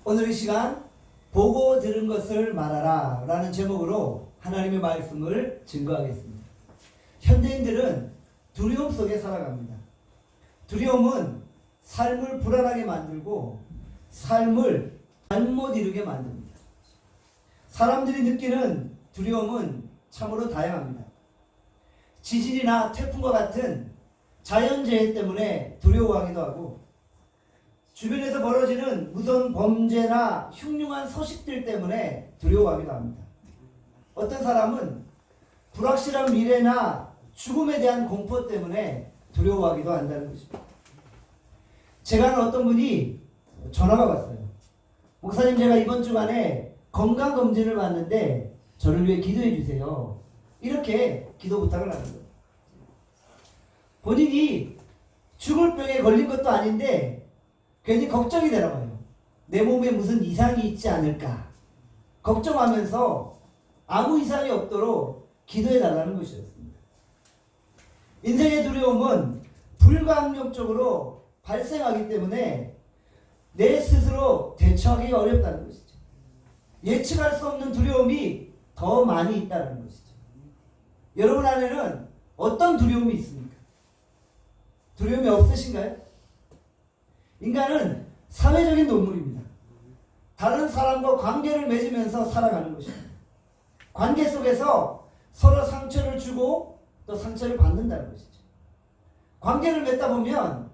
오늘 이 시간 보고 들은 것을 말하라 라는 제목으로 하나님의 말씀을 증거하겠습니다. 현대인들은 두려움 속에 살아갑니다. 두려움은 삶을 불안하게 만들고 삶을 잘못 이루게 만듭니다. 사람들이 느끼는 두려움은 참으로 다양합니다. 지진이나 태풍과 같은 자연재해 때문에 두려워하기도 하고, 주변에서 벌어지는 무서운 범죄나 흉흉한 소식들 때문에 두려워하기도 합니다. 어떤 사람은 불확실한 미래나 죽음에 대한 공포 때문에 두려워하기도 한다는 것입니다. 제가 아는 어떤 분이 전화가 왔어요. 목사님, 제가 이번 주간에 건강검진을 받는데 저를 위해 기도해 주세요. 이렇게 기도 부탁을 하는 거예요. 본인이 죽을 병에 걸린 것도 아닌데 괜히 걱정이 되나 봐요. 내 몸에 무슨 이상이 있지 않을까 걱정하면서 아무 이상이 없도록 기도해 달라는 것이었습니다. 인생의 두려움은 불가항력적으로 발생하기 때문에 내 스스로 대처하기가 어렵다는 것이죠. 예측할 수 없는 두려움이 더 많이 있다는 것이죠. 여러분 안에는 어떤 두려움이 있습니까? 두려움이 없으신가요? 인간은 사회적인 동물입니다. 다른 사람과 관계를 맺으면서 살아가는 것입니다. 관계 속에서 서로 상처를 주고 또 상처를 받는다는 것이죠. 관계를 맺다 보면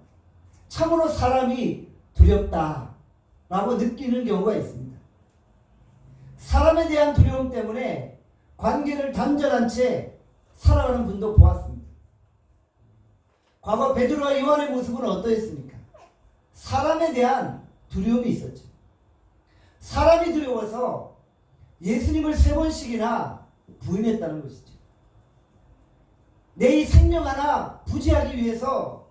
참으로 사람이 두렵다라고 느끼는 경우가 있습니다. 사람에 대한 두려움 때문에 관계를 단절한 채 살아가는 분도 보았습니다. 과거 베드로와 요한의 모습은 어떠했습니까? 사람에 대한 두려움이 있었죠. 사람이 두려워서 예수님을 3번씩이나 부인했다는 것이죠. 내 이 생명 하나 부지하기 위해서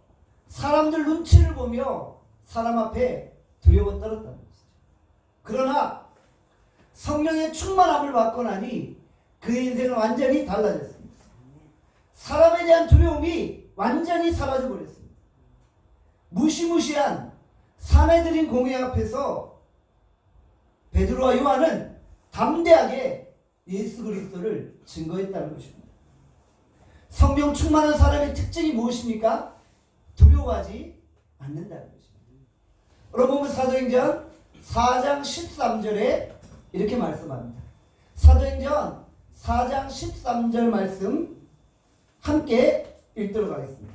사람들 눈치를 보며 사람 앞에 두려워 떨었다는 것이죠. 그러나 성령의 충만함을 받고 나니 그의 인생은 완전히 달라졌습니다. 사람에 대한 두려움이 완전히 사라져버렸습니다. 무시무시한 사내들인 공회 앞에서 베드로와 요한은 담대하게 예수 그리스도를 증거했다는 것입니다. 성령 충만한 사람의 특징이 무엇입니까? 두려워하지 않는다는 것입니다. 여러분, 사도행전 4장 13절에 이렇게 말씀합니다. 사도행전 4장 13절 말씀 함께 읽도록 하겠습니다.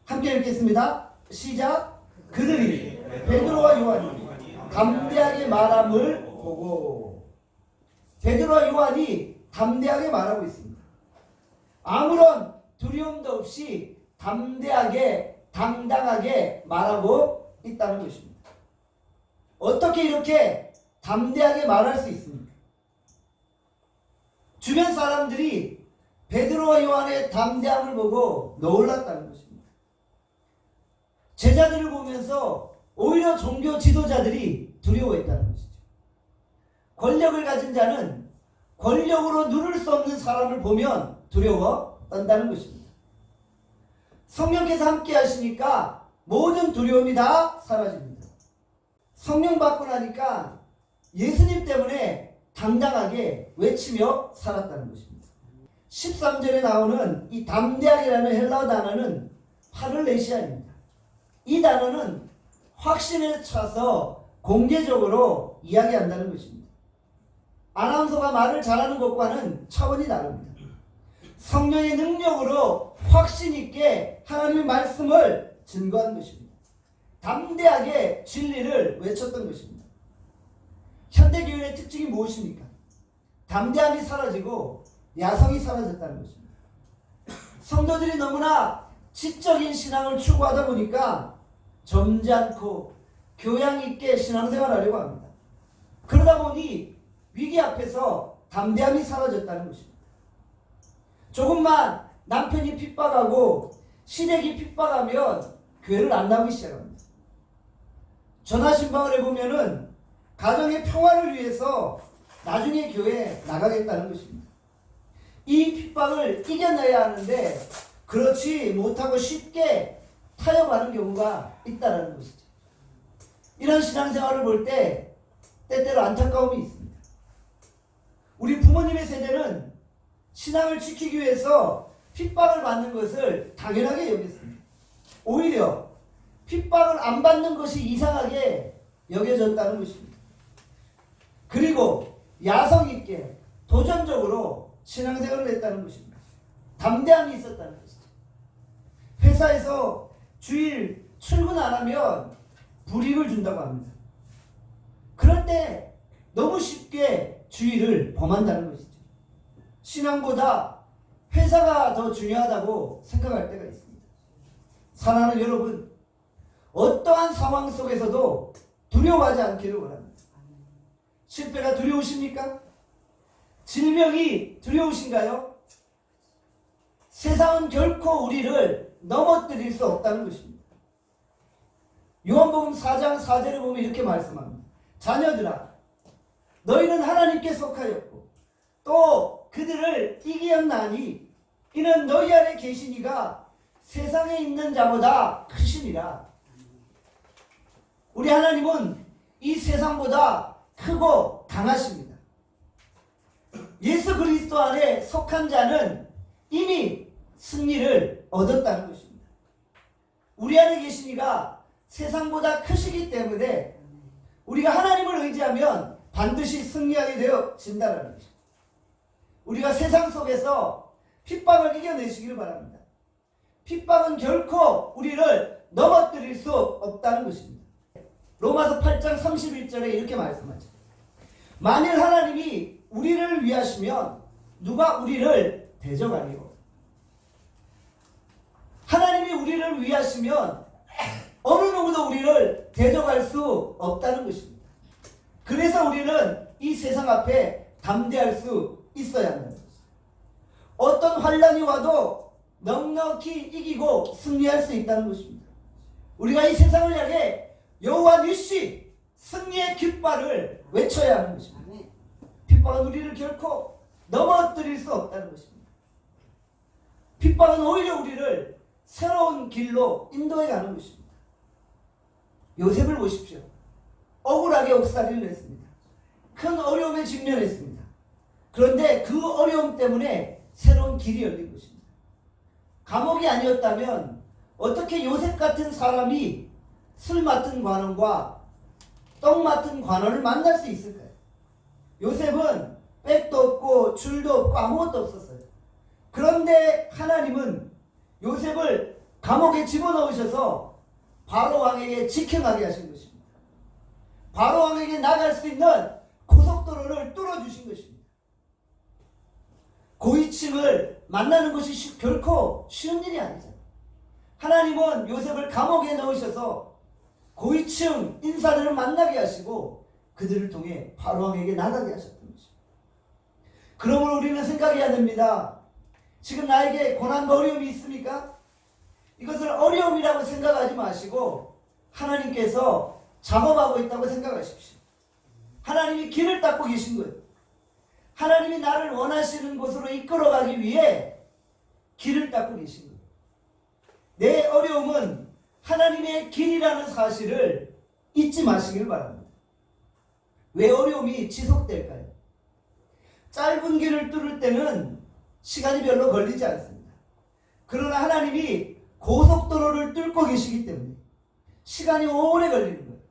함께 읽겠습니다. 시작. 그들이 베드로와 요한이 담대하게 말함을 보고, 베드로와 요한이 담대하게 말하고 있습니다. 아무런 두려움도 없이 담대하게 당당하게 말하고 있다는 것입니다. 어떻게 이렇게 담대하게 말할 수 있습니까? 주변 사람들이 베드로와 요한의 담대함을 보고 놀랐다는 것입니다. 제자들을 보면서 오히려 종교 지도자들이 두려워했다는 것이죠. 권력을 가진 자는 권력으로 누를 수 없는 사람을 보면 두려워 떤다는 것입니다. 성령께서 함께 하시니까 모든 두려움이 다 사라집니다. 성령 받고 나니까 예수님 때문에 당당하게 외치며 살았다는 것입니다. 13절에 나오는 이 담대하게라는 헬라어 단어는 파를레시아입니다. 이 단어는 확신에 차서 공개적으로 이야기한다는 것입니다. 아나운서가 말을 잘하는 것과는 차원이 다릅니다. 성령의 능력으로 확신 있게 하나님의 말씀을 증거한 것입니다. 담대하게 진리를 외쳤던 것입니다. 현대교회의 특징이 무엇입니까? 담대함이 사라지고 야성이 사라졌다는 것입니다. 성도들이 너무나 지적인 신앙을 추구하다 보니까 점잖고 교양 있게 신앙생활을 하려고 합니다. 그러다 보니 위기 앞에서 담대함이 사라졌다는 것입니다. 조금만 남편이 핍박하고 시댁이 핍박하면 교회를 안 나오기 시작합니다. 전화신방을 해보면은 가정의 평화를 위해서 나중에 교회에 나가겠다는 것입니다. 이 핍박을 이겨내야 하는데 그렇지 못하고 쉽게 타협하는 경우가 있다는 것이죠. 이런 신앙생활을 볼 때 때때로 안타까움이 있습니다. 우리 부모님의 세대는 신앙을 지키기 위해서 핍박을 받는 것을 당연하게 여겼습니다. 오히려 핍박을 안 받는 것이 이상하게 여겨졌다는 것입니다. 그리고 야성 있게 도전적으로 신앙생활을 했다는 것입니다. 담대함이 있었다는 것이죠. 회사에서 주일 출근 안 하면 불이익을 준다고 합니다. 그럴 때 너무 쉽게 주일을 범한다는 것이죠. 신앙보다 회사가 더 중요하다고 생각할 때가 있습니다. 사랑하는 여러분, 어떠한 상황 속에서도 두려워하지 않기를 원합니다. 실패가 두려우십니까? 질병이 두려우신가요? 세상은 결코 우리를 넘어뜨릴 수 없다는 것입니다. 요한복음 4장 4절에 보면 이렇게 말씀합니다. 자녀들아, 너희는 하나님께 속하였고 또 그들을 이기었나니 이는 너희 안에 계신 이가 세상에 있는 자보다 크시니라. 우리 하나님은 이 세상보다 크고 강하십니다. 예수 그리스도 안에 속한 자는 이미 승리를 얻었다는 것입니다. 우리 안에 계신 이가 세상보다 크시기 때문에 우리가 하나님을 의지하면 반드시 승리하게 되어진다는 것입니다. 우리가 세상 속에서 핍박을 이겨내시길 바랍니다. 핍박은 결코 우리를 넘어뜨릴 수 없다는 것입니다. 로마서 8장 31절에 이렇게 말씀하죠. 만일 하나님이 우리를 위하시면 누가 우리를 대적하리요? 하나님이 우리를 위하시면 어느 누구도 우리를 대적할 수 없다는 것입니다. 그래서 우리는 이 세상 앞에 담대할 수 있어야 한다는 것입니다. 어떤 환란이 와도 넉넉히 이기고 승리할 수 있다는 것입니다. 우리가 이 세상을 향해 여호와 니시 승리의 깃발을 외쳐야 하는 것입니다. 핍박은 우리를 결코 넘어뜨릴 수 없다는 것입니다. 핍박은 오히려 우리를 새로운 길로 인도해 가는 것입니다. 요셉을 보십시오. 억울하게 옥살이를 했습니다. 큰 어려움에 직면했습니다. 그런데 그 어려움 때문에 새로운 길이 열린 것입니다. 감옥이 아니었다면 어떻게 요셉 같은 사람이 술 맡은 관원과 떡 맡은 관원을 만날 수 있을까요? 요셉은 백도 없고 줄도 없고 아무것도 없었어요. 그런데 하나님은 요셉을 감옥에 집어넣으셔서 바로 왕에게 직행하게 하신 것입니다. 바로 왕에게 나갈 수 있는 고속도로를 뚫어주신 것입니다. 고위층을 만나는 것이 결코 쉬운 일이 아니잖아요. 하나님은 요셉을 감옥에 넣으셔서 고위층 인사들을 만나게 하시고 그들을 통해 바로 왕에게 나가게 하셨던 것입니다. 그러므로 우리는 생각해야 됩니다. 지금 나에게 고난과 어려움이 있습니까? 이것을 어려움이라고 생각하지 마시고 하나님께서 작업하고 있다고 생각하십시오. 하나님이 길을 닦고 계신 거예요. 하나님이 나를 원하시는 곳으로 이끌어가기 위해 길을 닦고 계신 거예요. 내 어려움은 하나님의 길이라는 사실을 잊지 마시길 바랍니다. 왜 어려움이 지속될까요? 짧은 길을 뚫을 때는 시간이 별로 걸리지 않습니다. 그러나 하나님이 고속도로를 뚫고 계시기 때문에 시간이 오래 걸리는 거예요.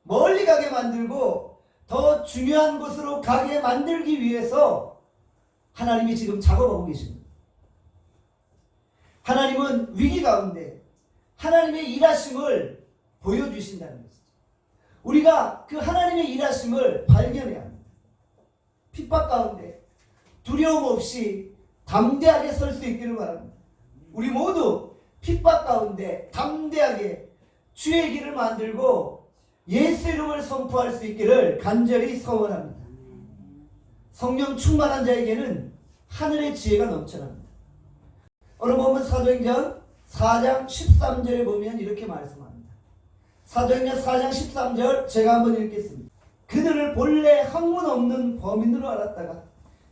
멀리 가게 만들고 더 중요한 곳으로 가게 만들기 위해서 하나님이 지금 작업하고 계십니다. 하나님은 위기 가운데 하나님의 일하심을 보여주신다는 것이죠. 우리가 그 하나님의 일하심을 발견해야 합니다. 핍박 가운데 두려움 없이 담대하게 설 수 있기를 바랍니다. 우리 모두 핍박 가운데 담대하게 주의 길을 만들고 예수 이름을 선포할 수 있기를 간절히 소원합니다. 성령 충만한 자에게는 하늘의 지혜가 넘쳐납니다. 오늘 보면 사도행전 4장 13절에 보면 이렇게 말씀합니다. 사도행전 4장 13절 제가 한번 읽겠습니다. 그들을 본래 학문 없는 범인으로 알았다가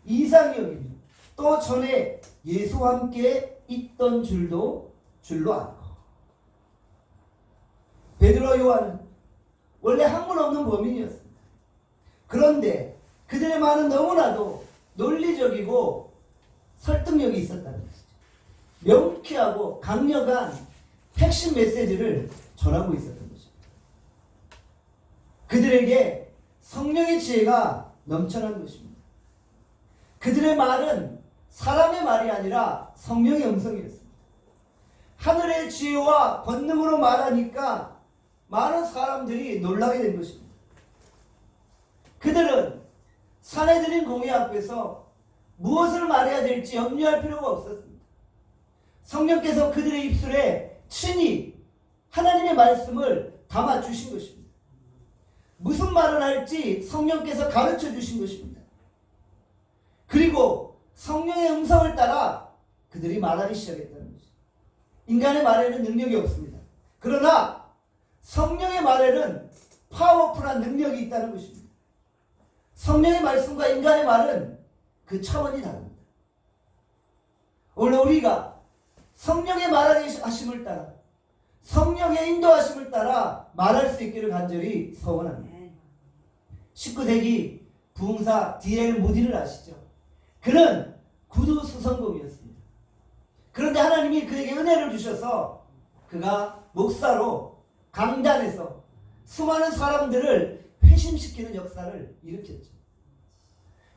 이상히 여기니 또 전에 예수와 함께 있던 줄로 알고. 베드로 요한은 원래 학문 없는 범인이었습니다. 그런데 그들의 말은 너무나도 논리적이고 설득력이 있었다는 것이죠. 명쾌하고 강력한 핵심 메시지를 전하고 있었던 것입니다. 그들에게 성령의 지혜가 넘쳐난 것입니다. 그들의 말은 사람의 말이 아니라 성령의 음성이었습니다. 하늘의 지혜와 권능으로 말하니까 많은 사람들이 놀라게 된 것입니다. 그들은 사내들인 공회 앞에서 무엇을 말해야 될지 염려할 필요가 없었습니다. 성령께서 그들의 입술에 친히 하나님의 말씀을 담아주신 것입니다. 무슨 말을 할지 성령께서 가르쳐 주신 것입니다. 그리고 성령의 음성을 따라 그들이 말하기 시작했다는 것입니다. 인간의 말에는 능력이 없습니다. 그러나 성령의 말에는 파워풀한 능력이 있다는 것입니다. 성령의 말씀과 인간의 말은 그 차원이 다릅니다. 오늘 우리가 성령의 말하심을 따라 성령의 인도하심을 따라 말할 수 있기를 간절히 소원합니다. 19세기 부흥사 D.L. 무디를 아시죠? 그는 구두 수성공이었습니다. 그런데 하나님이 그에게 은혜를 주셔서 그가 목사로 강단에서 수많은 사람들을 회심시키는 역사를 일으켰죠.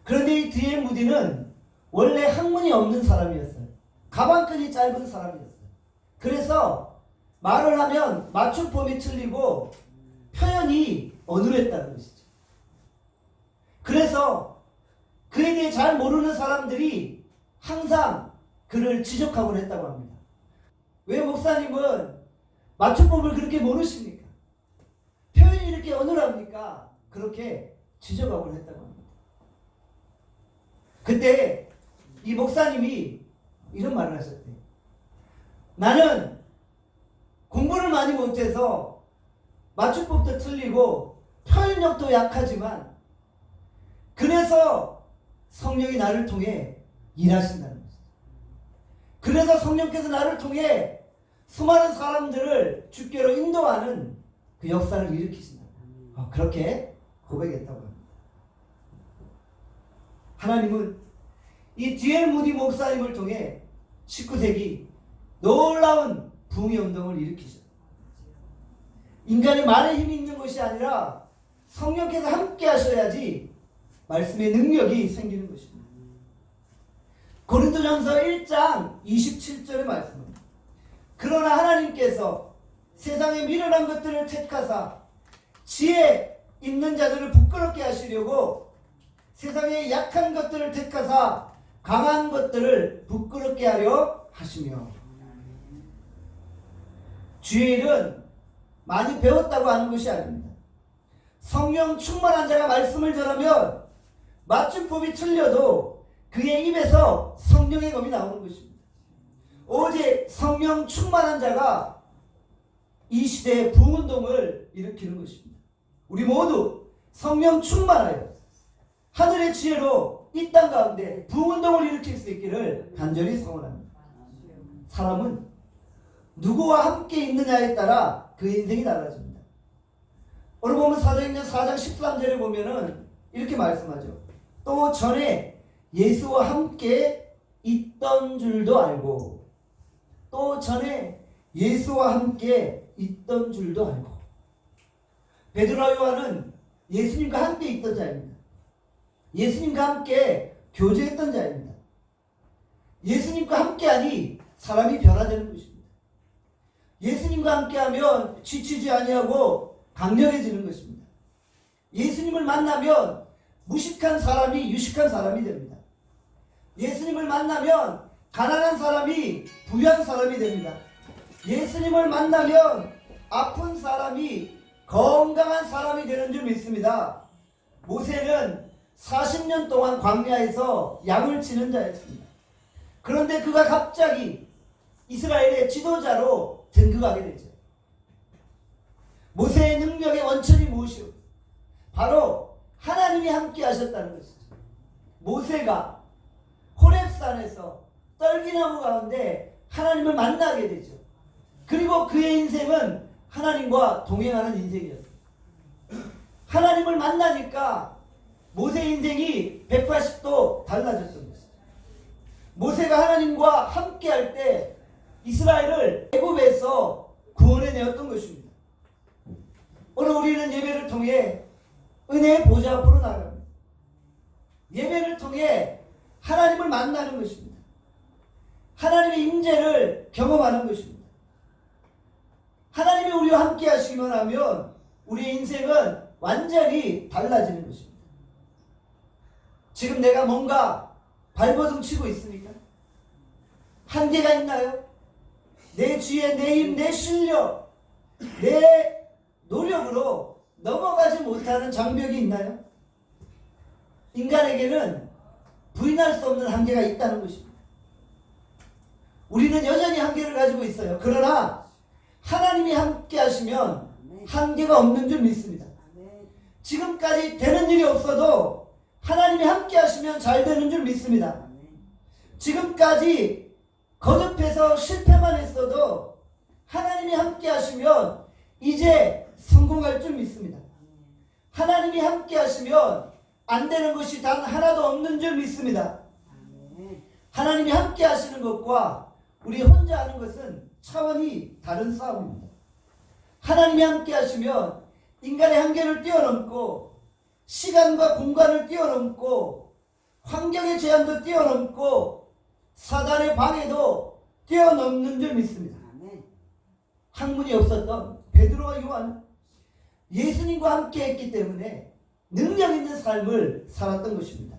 그런데 이 D.L. 무디는 원래 학문이 없는 사람이었어요. 가방끈이 짧은 사람이었어요. 그래서 말을 하면 맞춤법이 틀리고 표현이 어눌했다는 것이죠. 그래서 그에 대해 잘 모르는 사람들이 항상 그를 지적하곤 했다고 합니다. 왜 목사님은 맞춤법을 그렇게 모르십니까? 표현이 이렇게 어눌합니까? 그렇게 지적하곤 했다고 합니다. 그때 이 목사님이 이런 말을 하셨대요. 나는 공부를 많이 못해서 맞춤법도 틀리고 표현력도 약하지만 그래서 성령이 나를 통해 일하신다는 거죠. 그래서 성령께서 나를 통해 수많은 사람들을 주께로 인도하는 그 역사를 일으키신다. 그렇게 고백했다고 합니다. 하나님은 이 D.L. 무디 목사님을 통해 19세기 놀라운 부흥의 운동을 일으키셨다. 인간의 말에 힘이 있는 것이 아니라 성령께서 함께 하셔야지 말씀의 능력이 생기는 것입니다. 고린도전서 1장 27절의 말씀입니다. 그러나 하나님께서 세상의 미련한 것들을 택하사 지혜 있는 자들을 부끄럽게 하시려고 세상의 약한 것들을 택하사 강한 것들을 부끄럽게 하려 하시며, 주의 일은 많이 배웠다고 하는 것이 아닙니다. 성령 충만한 자가 말씀을 전하면 맞춤법이 틀려도 그의 입에서 성령의 검이 나오는 것입니다. 오직 성령 충만한 자가 이 시대의 부흥운동을 일으키는 것입니다. 우리 모두 성령 충만하여 하늘의 지혜로 이 땅 가운데 부흥운동을 일으킬 수 있기를 간절히 소원합니다. 사람은 누구와 함께 있느냐에 따라 그의 인생이 달라집니다. 오늘 보면 사도행전 4장 13절에 보면은 이렇게 말씀하죠. 또 전에 예수와 함께 있던 줄도 알고, 또 전에 예수와 함께 있던 줄도 알고. 베드로와 요한은 예수님과 함께 있던 자입니다. 예수님과 함께 교제했던 자입니다. 예수님과 함께하니 사람이 변화되는 것입니다. 예수님과 함께하면 지치지 아니하고 강력해지는 것입니다. 예수님을 만나면 무식한 사람이 유식한 사람이 됩니다. 예수님을 만나면 가난한 사람이 부유한 사람이 됩니다. 예수님을 만나면 아픈 사람이 건강한 사람이 되는 줄 믿습니다. 모세는 40년 동안 광야에서 양을 치는 자였습니다. 그런데 그가 갑자기 이스라엘의 지도자로 등극하게 되죠. 모세의 능력의 원천이 무엇이오? 바로 하나님이 함께 하셨다는 것이죠. 모세가 호렙산에서 떨기나무 가운데 하나님을 만나게 되죠. 그리고 그의 인생은 하나님과 동행하는 인생이었어요. 하나님을 만나니까 모세 인생이 180도 달라졌던 것입니다. 모세가 하나님과 함께 할 때 이스라엘을 애굽에서 구원해 내었던 것입니다. 오늘 우리는 예배를 통해 은혜의 보좌 앞으로 나갑니다. 예배를 통해 하나님을 만나는 것입니다. 하나님의 임재를 경험하는 것입니다. 하나님이 우리와 함께 하시기만 하면 우리의 인생은 완전히 달라지는 것입니다. 지금 내가 뭔가 발버둥 치고 있습니까? 한계가 있나요? 내 지혜, 내 힘, 내 실력, 내 노력으로 넘어가지 못하는 장벽이 있나요? 인간에게는 부인할 수 없는 한계가 있다는 것입니다. 우리는 여전히 한계를 가지고 있어요. 그러나 하나님이 함께 하시면 한계가 없는 줄 믿습니다. 지금까지 되는 일이 없어도 하나님이 함께 하시면 잘 되는 줄 믿습니다. 지금까지 거듭해서 실패만 했어도 하나님이 함께 하시면 이제 성공할 줄 믿습니다. 하나님이 함께 하시면 안 되는 것이 단 하나도 없는 줄 믿습니다. 하나님이 함께 하시는 것과 우리 혼자 하는 것은 차원이 다른 싸움입니다. 하나님이 함께 하시면 인간의 한계를 뛰어넘고 시간과 공간을 뛰어넘고 환경의 제한도 뛰어넘고 사단의 방해도 뛰어넘는 줄 믿습니다. 학문이 없었던 베드로와 요한은 예수님과 함께 했기 때문에 능력 있는 삶을 살았던 것입니다.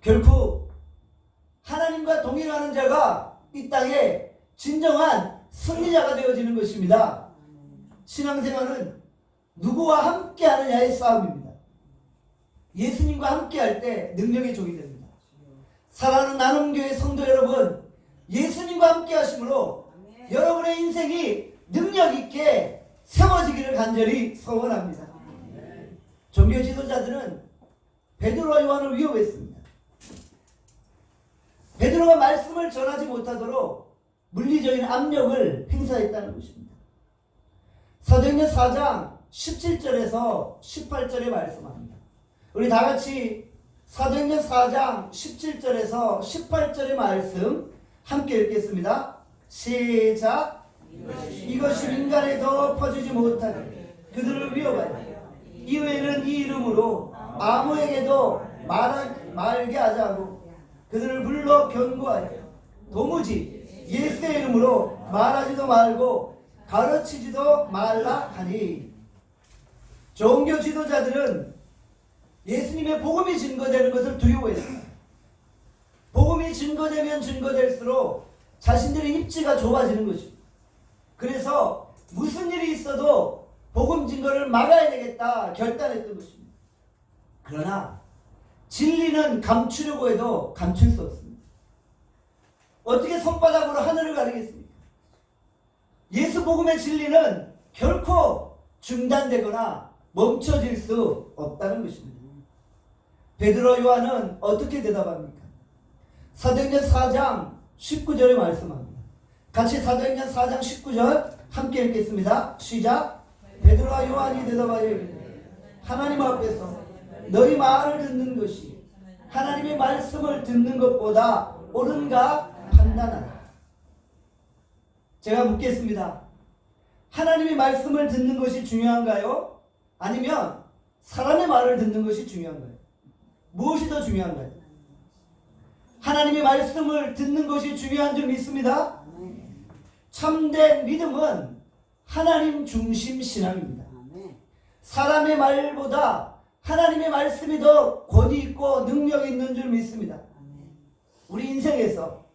결국 하나님과 동행하는 자가 이 땅에 진정한 승리자가 되어지는 것입니다. 신앙생활은 누구와 함께 하느냐의 싸움입니다. 예수님과 함께 할 때 능력의 종이 됩니다. 사랑하는 나눔교회 성도 여러분, 예수님과 함께 하심으로 여러분의 인생이 능력 있게 세워지기를 간절히 소원합니다. 종교 지도자들은 베드로와 요한을 위협했습니다. 베드로가 말씀을 전하지 못하도록 물리적인 압력을 행사했다는 것입니다. 사도행전 4장 17절에서 18절에 말씀합니다. 우리 다 같이 사도행전 4장 17절에서 18절의 말씀 함께 읽겠습니다. 시작. 이것이 민간에 더 퍼지지 못하게 그들을 위협하여 이후에는 이 이름으로 아무에게도 말게 하자고 그들을 불러 경고하여 도무지 예수의 이름으로 말하지도 말고 가르치지도 말라 하니. 종교 지도자들은 예수님의 복음이 증거되는 것을 두려워했습니다. 복음이 증거되면 증거될수록 자신들의 입지가 좁아지는 것입니다. 그래서 무슨 일이 있어도 복음 증거를 막아야 되겠다 결단했던 것입니다. 그러나 진리는 감추려고 해도 감출 수 없습니다. 어떻게 손바닥으로 하늘을 가리겠습니까? 예수 복음의 진리는 결코 중단되거나 멈춰질 수 없다는 것입니다. 베드로 요한은 어떻게 대답합니까? 사도행전 4장 19절에 말씀합니다. 같이 사도행전 4장 19절 함께 읽겠습니다. 시작. 베드로와 요한이 대답하여 이르되 하나님 앞에서 너희 말을 듣는 것이 하나님의 말씀을 듣는 것보다 옳은가 판단하라. 제가 묻겠습니다. 하나님의 말씀을 듣는 것이 중요한가요? 아니면 사람의 말을 듣는 것이 중요한가요? 무엇이 더 중요한가요? 하나님의 말씀을 듣는 것이 중요한 줄 믿습니다. 참된 믿음은 하나님 중심 신앙입니다. 사람의 말보다 하나님의 말씀이 더 권위 있고 능력 있는 줄 믿습니다. 우리 인생에서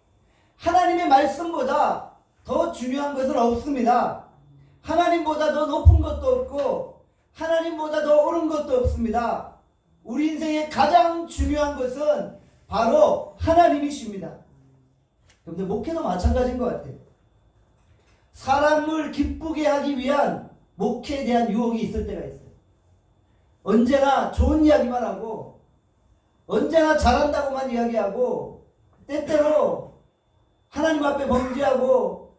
하나님의 말씀보다 더 중요한 것은 없습니다. 하나님보다 더 높은 것도 없고 하나님보다 더 옳은 것도 없습니다. 우리 인생의 가장 중요한 것은 바로 하나님이십니다. 여러분들 목회도 마찬가지인 것 같아요. 사람을 기쁘게 하기 위한 목회에 대한 유혹이 있을 때가 있어요. 언제나 좋은 이야기만 하고 언제나 잘한다고만 이야기하고 때때로 하나님 앞에 범죄하고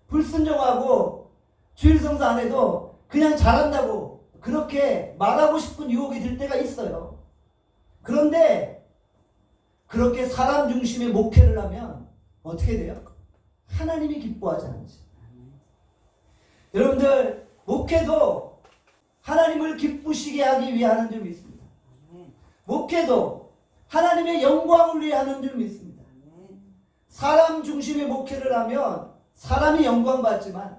불순종하고 주일 성사 안 해도 그냥 잘한다고 그렇게 말하고 싶은 유혹이 들 때가 있어요. 그런데 그렇게 사람 중심의 목회를 하면 어떻게 돼요? 하나님이 기뻐하지 않으세요. 여러분들, 목회도 하나님을 기쁘시게 하기 위해 하는 줄 믿습니다. 목회도 하나님의 영광을 위해 하는 줄 믿습니다. 사람 중심의 목회를 하면 사람이 영광 받지만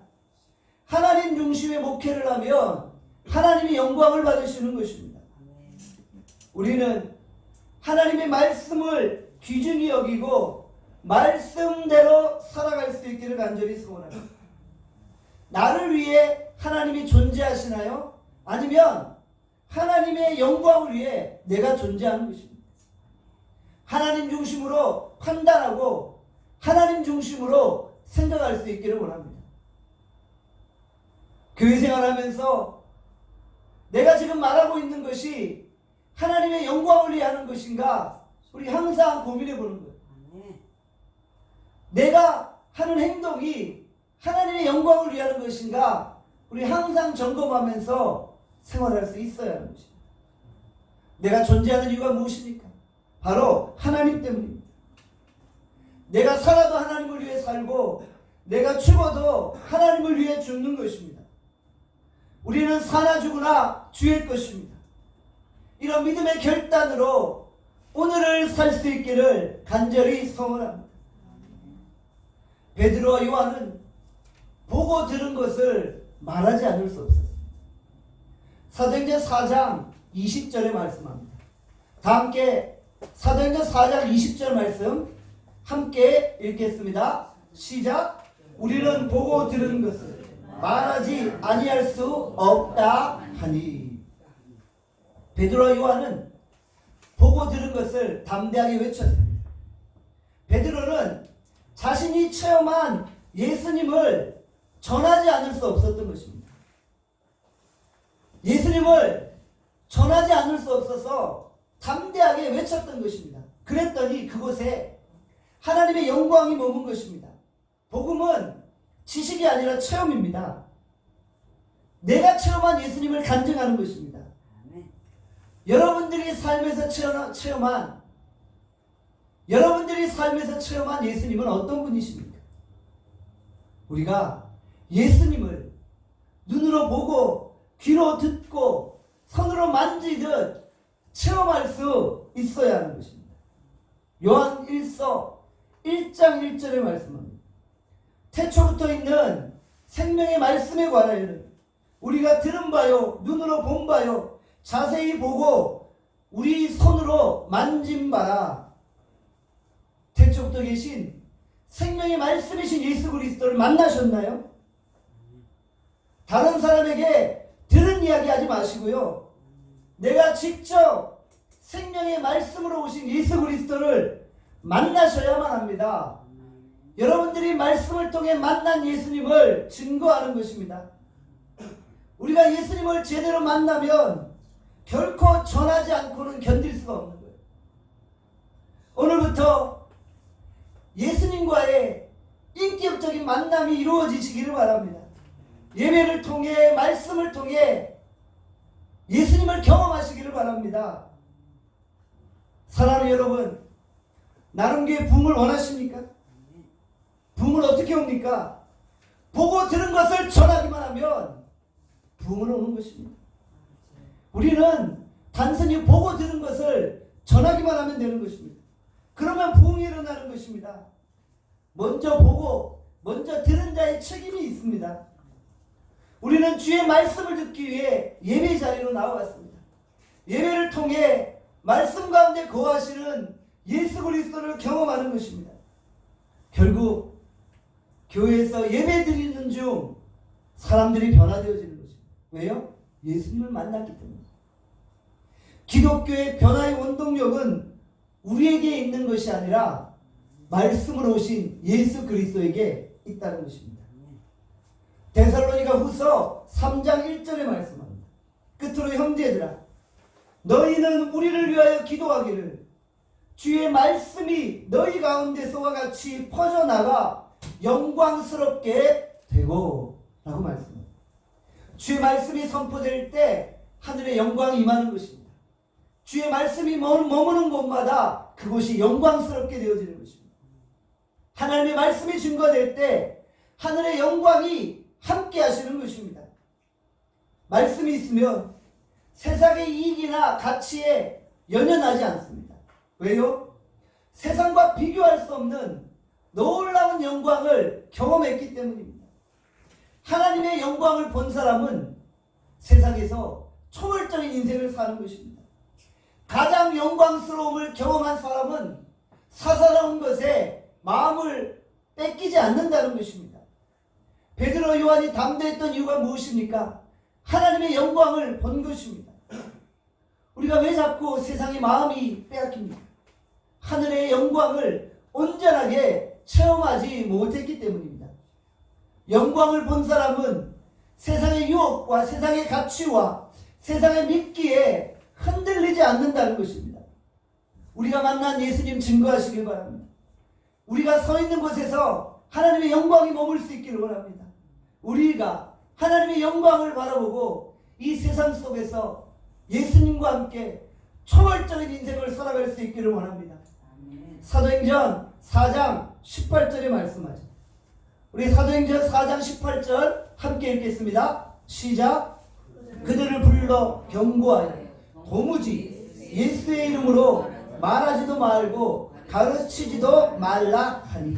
하나님 중심의 목회를 하면 하나님이 영광을 받으시는 것입니다. 우리는 하나님의 말씀을 귀중히 여기고 말씀대로 살아갈 수 있기를 간절히 소원합니다. 나를 위해 하나님이 존재하시나요? 아니면 하나님의 영광을 위해 내가 존재하는 것입니다. 하나님 중심으로 판단하고 하나님 중심으로 생각할 수 있기를 원합니다. 교회 생활하면서 내가 지금 말하고 있는 것이 하나님의 영광을 위해 하는 것인가? 우리 항상 고민해 보는 거예요. 내가 하는 행동이 하나님의 영광을 위해 하는 것인가? 우리 항상 점검하면서 생활할 수 있어야 하는 것입니다. 내가 존재하는 이유가 무엇입니까? 바로 하나님 때문입니다. 내가 살아도 하나님을 위해 살고 내가 죽어도 하나님을 위해 죽는 것입니다. 우리는 사나 죽으나 주의 것입니다. 이런 믿음의 결단으로 오늘을 살 수 있기를 간절히 소원합니다. 베드로와 요한은 보고 들은 것을 말하지 않을 수 없었습니다. 사도행전 4장 20절에 말씀합니다. 다 함께 사도행전 4장 20절 말씀 함께 읽겠습니다. 시작. 우리는 보고 들은 것을 말하지 아니할 수 없다 하니. 베드로와 요한은 보고 들은 것을 담대하게 외쳤습니다. 베드로는 자신이 체험한 예수님을 전하지 않을 수 없었던 것입니다. 예수님을 전하지 않을 수 없어서 담대하게 외쳤던 것입니다. 그랬더니 그곳에 하나님의 영광이 머문 것입니다. 복음은 지식이 아니라 체험입니다. 내가 체험한 예수님을 간증하는 것입니다. 여러분들이 삶에서 체험한 예수님은 어떤 분이십니까? 우리가 예수님을 눈으로 보고 귀로 듣고 손으로 만지듯 체험할 수 있어야 하는 것입니다. 요한 1서 1장 1절에 말씀합니다. 태초부터 있는 생명의 말씀에 관하여는 우리가 들은 바요 눈으로 본 바요 자세히 보고 우리 손으로 만진 바라. 태초부터 계신 생명의 말씀이신 예수 그리스도를 만나셨나요? 다른 사람에게 들은 이야기 하지 마시고요. 내가 직접 생명의 말씀으로 오신 예수 그리스도를 만나셔야만 합니다. 여러분들이 말씀을 통해 만난 예수님을 증거하는 것입니다. 우리가 예수님을 제대로 만나면 결코 전하지 않고는 견딜 수가 없는 거예요. 오늘부터 예수님과의 인격적인 만남이 이루어지시기를 바랍니다. 예배를 통해 말씀을 통해 예수님을 경험하시기를 바랍니다. 사랑하는 여러분, 나눔교회 부흥을 원하십니까? 부흥을 어떻게 옵니까? 보고 들은 것을 전하기만 하면 부흥은 오는 것입니다. 우리는 단순히 보고 들은 것을 전하기만 하면 되는 것입니다. 그러면 부흥이 일어나는 것입니다. 먼저 보고 먼저 들은 자의 책임이 있습니다. 우리는 주의 말씀을 듣기 위해 예배 자리로 나와왔습니다. 예배를 통해 말씀 가운데 거하시는 예수 그리스도를 경험하는 것입니다. 결국 교회에서 예배 드리는 중 사람들이 변화되어지는 것입니다. 왜요? 예수님을 만났기 때문에. 기독교의 변화의 원동력은 우리에게 있는 것이 아니라 말씀으로 오신 예수 그리스도에게 있다는 것입니다. 데살로니가 후서 3장 1절에 말씀합니다. 끝으로 형제들아, 너희는 우리를 위하여 기도하기를 주의 말씀이 너희 가운데서와 같이 퍼져나가 영광스럽게 되고 라고 말씀합니다. 주의 말씀이 선포될 때 하늘의 영광이 임하는 것입니다. 주의 말씀이 머무는 곳마다 그곳이 영광스럽게 되어지는 것입니다. 하나님의 말씀이 증거될 때 하늘의 영광이 함께 하시는 것입니다. 말씀이 있으면 세상의 이익이나 가치에 연연하지 않습니다. 왜요? 세상과 비교할 수 없는 놀라운 영광을 경험했기 때문입니다. 하나님의 영광을 본 사람은 세상에서 초월적인 인생을 사는 것입니다. 가장 영광스러움을 경험한 사람은 사사로운 것에 마음을 뺏기지 않는다는 것입니다. 베드로 요한이 담대했던 이유가 무엇입니까? 하나님의 영광을 본 것입니다. 우리가 왜 자꾸 세상의 마음이 빼앗깁니까? 하늘의 영광을 온전하게 체험하지 못했기 때문입니다. 영광을 본 사람은 세상의 유혹과 세상의 가치와 세상의 믿기에 흔들리지 않는다는 것입니다. 우리가 만난 예수님 증거하시길 바랍니다. 우리가 서 있는 곳에서 하나님의 영광이 머물 수 있기를 원합니다. 우리가 하나님의 영광을 바라보고 이 세상 속에서 예수님과 함께 초월적인 인생을 살아갈 수 있기를 원합니다. 사도행전 4장 18절에 말씀하죠. 우리 사도행전 4장 18절 함께 읽겠습니다. 시작. 그들을 불러 경고하여 도무지 예수의 이름으로 말하지도 말고 가르치지도 말라 하니.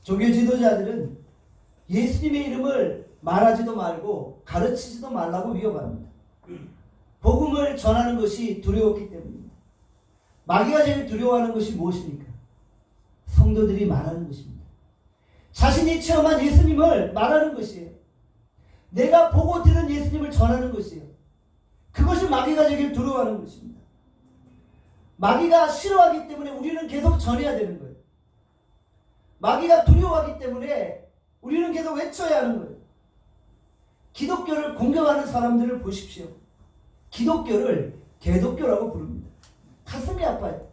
종교 지도자들은 예수님의 이름을 말하지도 말고 가르치지도 말라고 위협합니다. 복음을 전하는 것이 두려웠기 때문입니다. 마귀가 제일 두려워하는 것이 무엇입니까? 성도들이 말하는 것입니다. 자신이 체험한 예수님을 말하는 것이에요. 내가 보고 들은 예수님을 전하는 것이에요. 그것이 마귀가 제일 두려워하는 것입니다. 마귀가 싫어하기 때문에 우리는 계속 전해야 되는 거예요. 마귀가 두려워하기 때문에 우리는 계속 외쳐야 하는 거예요. 기독교를 공격하는 사람들을 보십시오. 기독교를 개독교라고 부릅니다. 가슴이 아파요.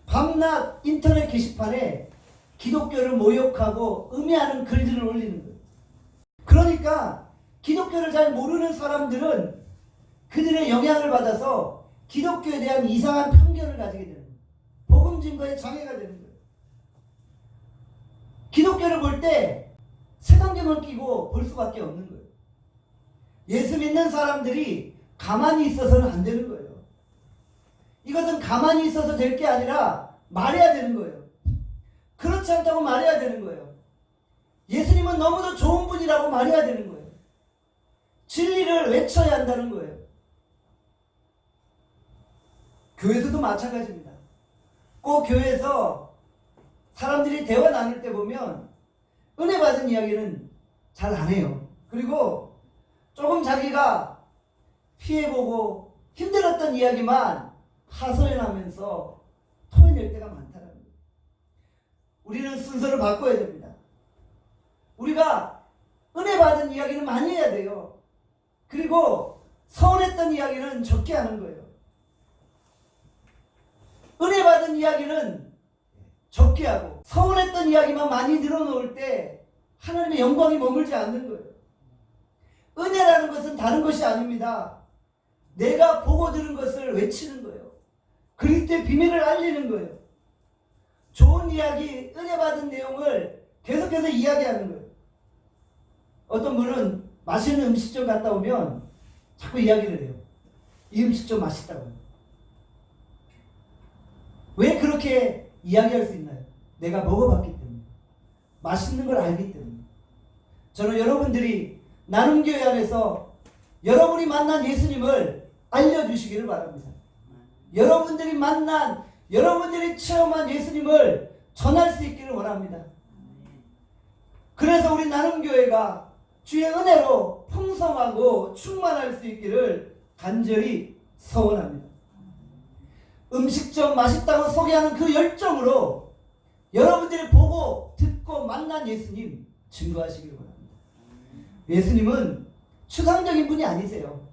밤낮 인터넷 게시판에 기독교를 모욕하고 음해하는 글들을 올리는 거예요. 그러니까 기독교를 잘 모르는 사람들은 그들의 영향을 받아서 기독교에 대한 이상한 편견을 가지게 되는 거예요. 복음 증거에 장애가 되는 거예요. 기독교를 볼 때 색안경을 끼고 볼 수밖에 없는 거예요. 예수 믿는 사람들이 가만히 있어서는 안 되는 거예요. 이것은 가만히 있어서 될 게 아니라 말해야 되는 거예요. 그렇지 않다고 말해야 되는 거예요. 예수님은 너무도 좋은 분이라고 말해야 되는 거예요. 진리를 외쳐야 한다는 거예요. 교회에서도 마찬가지입니다. 꼭 교회에서 사람들이 대화 나눌 때 보면 은혜 받은 이야기는 잘 안 해요. 그리고 조금 자기가 피해보고 힘들었던 이야기만 하소연하면서 토해낼 때가 많다는 거예요. 우리는 순서를 바꿔야 됩니다. 우리가 은혜 받은 이야기는 많이 해야 돼요. 그리고 서운했던 이야기는 적게 하는 거예요. 은혜 받은 이야기는 적게 하고 서운했던 이야기만 많이 늘어놓을 때 하나님의 영광이 머물지 않는 거예요. 은혜라는 것은 다른 것이 아닙니다. 내가 보고 들은 것을 외치는 거예요. 그리스도의 비밀을 알리는 거예요. 좋은 이야기, 은혜 받은 내용을 계속해서 이야기하는 거예요. 어떤 분은 맛있는 음식점 갔다 오면 자꾸 이야기를 해요. 이 음식 좀 맛있다고. 왜 그렇게 이야기할 수 있나요? 내가 먹어봤기 때문에. 맛있는 걸 알기 때문에. 저는 여러분들이 나눔교회 안에서 여러분이 만난 예수님을 알려주시기를 바랍니다. 여러분들이 만난, 여러분들이 체험한 예수님을 전할 수 있기를 원합니다. 그래서 우리 나눔교회가 주의 은혜로 풍성하고 충만할 수 있기를 간절히 소원합니다. 음식점 맛있다고 소개하는 그 열정으로 여러분들이 보고 듣고 만난 예수님 증거하시길 바랍니다. 예수님은 추상적인 분이 아니세요.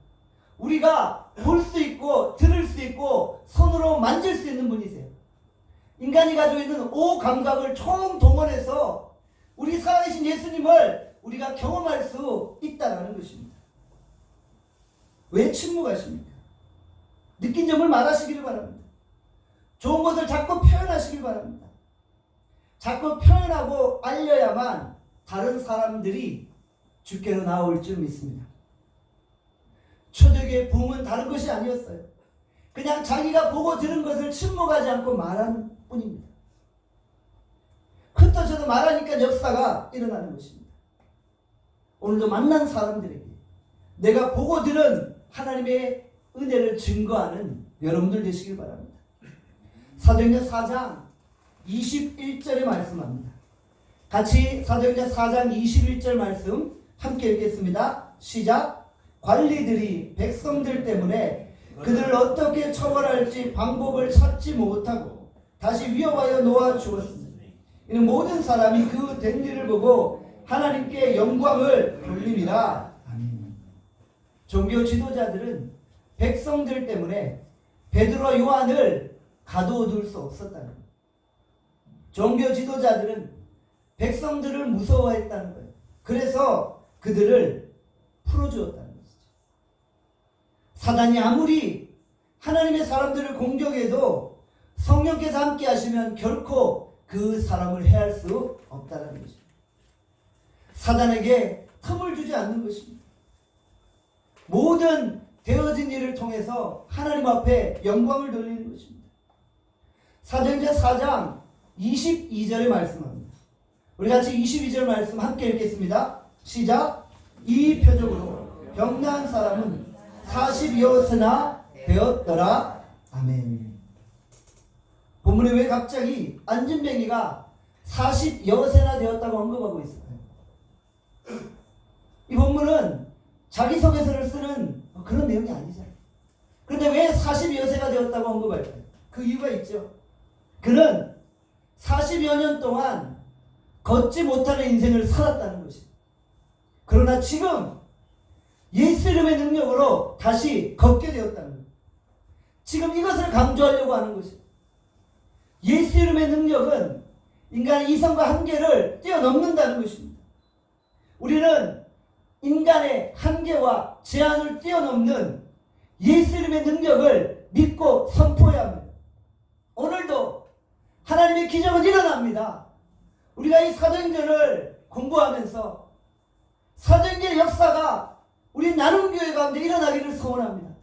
우리가 볼 수 있고 들을 수 있고 손으로 만질 수 있는 분이세요. 인간이 가지고 있는 오 감각을 총동원해서 우리 살아계신 예수님을 우리가 경험할 수 있다는 것입니다. 왜 침묵하십니까? 느낀 점을 말하시기를 바랍니다. 좋은 것을 자꾸 표현하시길 바랍니다. 자꾸 표현하고 알려야만 다른 사람들이 주께로 나올 줄 믿습니다. 초대교회 부흥은 다른 것이 아니었어요. 그냥 자기가 보고 들은 것을 침묵하지 않고 말하는 뿐입니다. 흩어져도 말하니까 역사가 일어나는 것입니다. 오늘도 만난 사람들에게 내가 보고 들은 하나님의 은혜를 증거하는 여러분들 되시길 바랍니다. 사도행전 4장 21절에 말씀합니다. 같이 사도행전 4장 21절 말씀 함께 읽겠습니다. 시작. 관리들이 백성들 때문에 그들을 어떻게 처벌할지 방법을 찾지 못하고 다시 위협하여 놓아주었습니다. 이는 모든 사람이 그 된 일을 보고 하나님께 영광을 돌림이라. 아멘. 종교 지도자들은 백성들 때문에 베드로와 요한을 가두어둘 수 없었다는 거예요. 종교 지도자들은 백성들을 무서워했다는 거예요. 그래서 그들을 풀어주었다는 것이죠. 사단이 아무리 하나님의 사람들을 공격해도 성령께서 함께 하시면 결코 그 사람을 해할 수 없다는 것입니다. 사단에게 틈을 주지 않는 것입니다. 모든 되어진 일을 통해서 하나님 앞에 영광을 돌리는 것입니다. 사도행전 4장 22절에 말씀합니다. 우리 같이 22절 말씀 함께 읽겠습니다. 시작. 이 표적으로 병난 사람은 40여세나 되었더라. 아멘. 본문에 왜 갑자기 안진뱅이가 40여세나 되었다고 언급하고 있을까요? 이 본문은 자기소개서를 쓰는 그런 내용이 아니잖아요. 그런데 왜 40여세가 되었다고 언급할까요? 그 이유가 있죠. 그는 40여 년 동안 걷지 못하는 인생을 살았다는 것입니다. 그러나 지금 예수 이름의 능력으로 다시 걷게 되었다는 거예요. 지금 이것을 강조하려고 하는 것입니다. 예수 이름의 능력은 인간의 이성과 한계를 뛰어넘는다는 것입니다. 우리는 인간의 한계와 제한을 뛰어넘는 예수 이름의 능력을 믿고 선포해야 합니다. 오늘도 하나님의 기적은 일어납니다. 우리가 이 사도행전을 공부하면서 사도행전의 역사가 우리 나눔교회 가운데 일어나기를 소원합니다.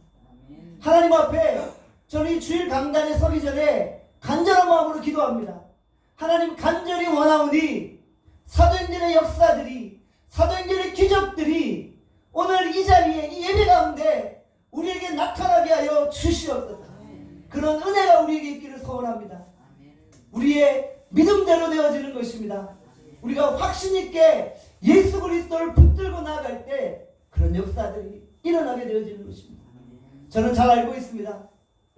하나님 앞에 저는 이 주일 강단에 서기 전에 간절한 마음으로 기도합니다. 하나님, 간절히 원하오니 사도행전의 역사들이, 사도행전의 기적들이 오늘 이 자리에, 이 예배 가운데 우리에게 나타나게 하여 주시옵소서. 그런 은혜가 우리에게 있기를 소원합니다. 우리의 믿음대로 되어지는 것입니다. 우리가 확신 있게 예수 그리스도를 붙들고 나아갈 때 그런 역사들이 일어나게 되어지는 것입니다. 저는 잘 알고 있습니다.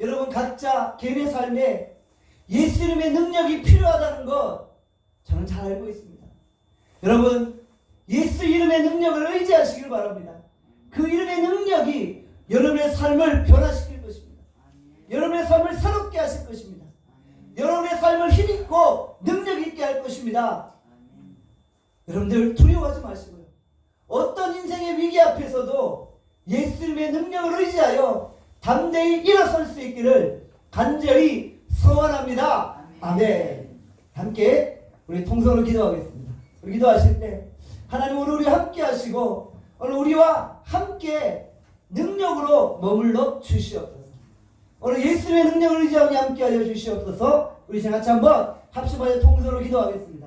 여러분 각자 개인의 삶에 예수 이름의 능력이 필요하다는 것 저는 잘 알고 있습니다. 여러분 예수 이름의 능력을 의지하시길 바랍니다. 그 이름의 능력이 여러분의 삶을 변화시킬 것입니다. 여러분의 삶을 새롭게 하실 것입니다. 여러분의 삶을 힘있고 능력 있게 할 것입니다. 여러분들 두려워하지 마시고요. 어떤 인생의 위기 앞에서도 예수 이름의 능력을 의지하여 담대히 일어설 수 있기를 간절히 소원합니다. 아멘. 함께 우리 통성으로 기도하겠습니다. 우리 기도하실 때 하나님 오늘 우리와 함께 하시고 오늘 우리와 함께 능력으로 머물러 주시옵소서. 오늘 예수님의 능력을 의지하며 함께 하여 주시옵소서. 우리 같이 한번 합심하여 통성으로 기도하겠습니다.